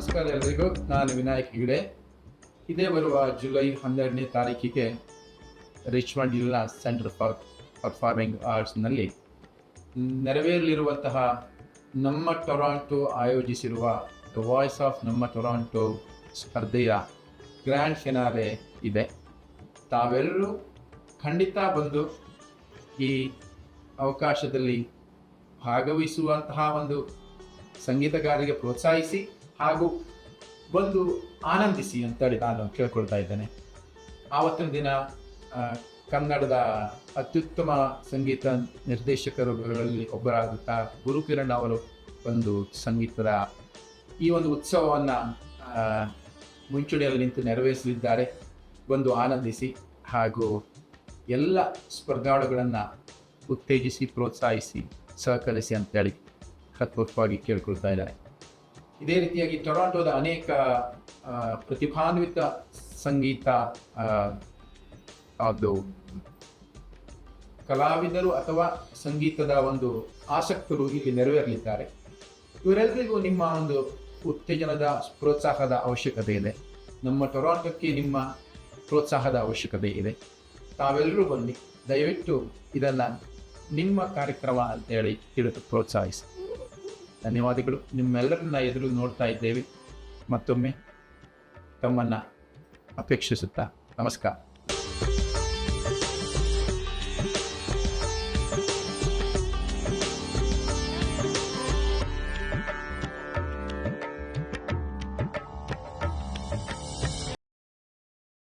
ನಮಸ್ಕಾರ ಎಲ್ಲರಿಗೂ. ನಾನು ವಿನಾಯಕ್ ಹೆಗ್ಡೆ. ಇದೇ ಬರುವ ಜುಲೈ 12ನೇ ತಾರೀಕಿಗೆ ರಿಚ್ಮಂಡ್ ಜಿಲ್ಲಾ ಸೆಂಟರ್ ಫಾರ್ ಪರ್ಫಾರ್ಮಿಂಗ್ ಆರ್ಟ್ಸ್ನಲ್ಲಿ ನೆರವೇರಲಿರುವಂತಹ ನಮ್ಮ ಟೊರಾಂಟೊ ಆಯೋಜಿಸಿರುವ ದ ವಾಯ್ಸ್ ಆಫ್ ನಮ್ಮ ಟೊರಾಂಟೊ ಸ್ಪರ್ಧೆಯ ಗ್ರ್ಯಾಂಡ್ ಫಿನಾಲೆ ಇದೆ. ತಾವೆಲ್ಲರೂ ಖಂಡಿತ ಬಂದು ಈ ಅವಕಾಶದಲ್ಲಿ ಭಾಗವಹಿಸುವಂತಹ ಒಂದು ಸಂಗೀತಗಾರರಿಗೆ ಪ್ರೋತ್ಸಾಹಿಸಿ ಹಾಗೂ ಬಂದು ಆನಂದಿಸಿ ಅಂತೇಳಿ ನಾನು ಕೇಳ್ಕೊಳ್ತಾ ಇದ್ದೇನೆ. ಆವತ್ತಿನ ದಿನ ಕನ್ನಡದ ಅತ್ಯುತ್ತಮ ಸಂಗೀತ ನಿರ್ದೇಶಕರುಗಳಲ್ಲಿ ಒಬ್ಬರಾದಂಥ ಗುರುಕಿರಣ್ ಅವರು ಒಂದು ಸಂಗೀತದ ಈ ಒಂದು ಉತ್ಸವವನ್ನು ಮುಂಚೂಣಿಯಲ್ಲಿ ನಿಂತು ನೆರವೇರಿಸಲಿದ್ದಾರೆ. ಬಂದು ಆನಂದಿಸಿ ಹಾಗೂ ಎಲ್ಲ ಸ್ಪರ್ಧಾಳುಗಳನ್ನು ಉತ್ತೇಜಿಸಿ ಪ್ರೋತ್ಸಾಹಿಸಿ ಸಹಕರಿಸಿ ಅಂತೇಳಿ ಹೃತ್ಪೂರ್ವಕವಾಗಿ ಕೇಳ್ಕೊಳ್ತಾ ಇದ್ದಾರೆ. ಇದೇ ರೀತಿಯಾಗಿ ಟೊರಾಂಟೊದ ಅನೇಕ ಪ್ರತಿಭಾನ್ವಿತ ಸಂಗೀತ ಅದು ಕಲಾವಿದರು ಅಥವಾ ಸಂಗೀತದ ಒಂದು ಆಸಕ್ತರು ಇಲ್ಲಿ ನೆರವೇರಲಿದ್ದಾರೆ. ಇವರೆಲ್ಲರಿಗೂ ನಿಮ್ಮ ಒಂದು ಉತ್ತೇಜನದ ಪ್ರೋತ್ಸಾಹದ ಅವಶ್ಯಕತೆ ಇದೆ. ನಮ್ಮ ಟೊರಾಂಟೊಕ್ಕೆ ನಿಮ್ಮ ಪ್ರೋತ್ಸಾಹದ ಅವಶ್ಯಕತೆ ಇದೆ. ತಾವೆಲ್ಲರೂ ಬನ್ನಿ, ದಯವಿಟ್ಟು ಇದನ್ನು ನಿಮ್ಮ ಕಾರ್ಯಕ್ರಮ ಅಂತೇಳಿ ತಿಳಿದು ಪ್ರೋತ್ಸಾಹಿಸಿ. ಧನ್ಯವಾದಗಳು. ನಿಮ್ಮೆಲ್ಲರನ್ನ ಎದುರು ನೋಡ್ತಾ ಇದ್ದೇವೆ. ಮತ್ತೊಮ್ಮೆ ತಮ್ಮನ್ನು ಅಪೇಕ್ಷಿಸುತ್ತಾ ನಮಸ್ಕಾರ.